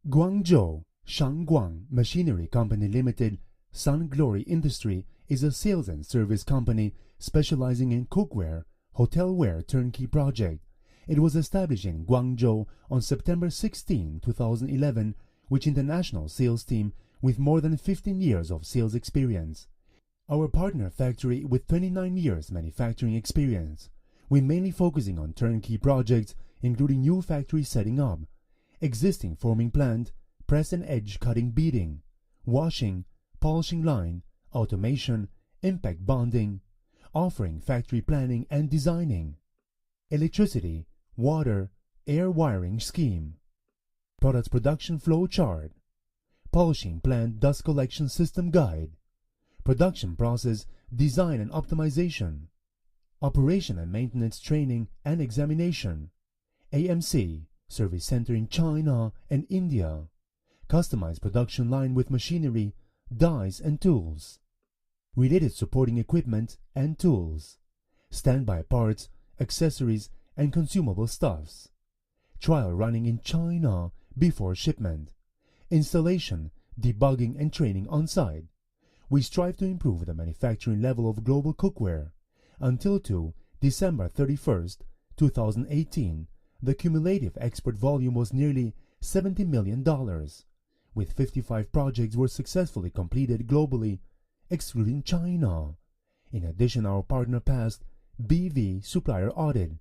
Guangzhou Shangguang Machinery Company Limited, Sun Glory Industry, is a sales and service company specializing in cookware, hotelware turnkey project. It was established in Guangzhou on September 16, 2011, with international sales team with more than 15 years of sales experience. Our partner factory with 29 years manufacturing experience. We mainly focusing on turnkey projects, including new factory setting up, existing forming plant, press and edge cutting beading, washing, polishing line, automation, impact bonding, offering factory planning and designing, electricity, water, air wiring scheme, products production flow chart, polishing plant dust collection system guide, production process design and optimization, operation and maintenance training and examination, AMC, service center in China and India, customized production line with machinery, dies and tools, related supporting equipment and tools, standby parts, accessories and consumable stuffs, trial running in China before shipment, installation, debugging and training on site. We strive to improve the manufacturing level of global cookware. Until December 31st, 2018, the cumulative export volume was nearly $70 million, with 55 projects were successfully completed globally, excluding China. In addition, our partner passed BV supplier audit.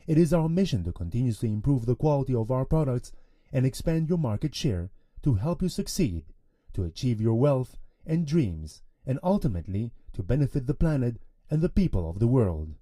It is our mission to continuously improve the quality of our products and expand your market share to help you succeed, to achieve your wealth and dreams, and ultimately to benefit the planet and the people of the world.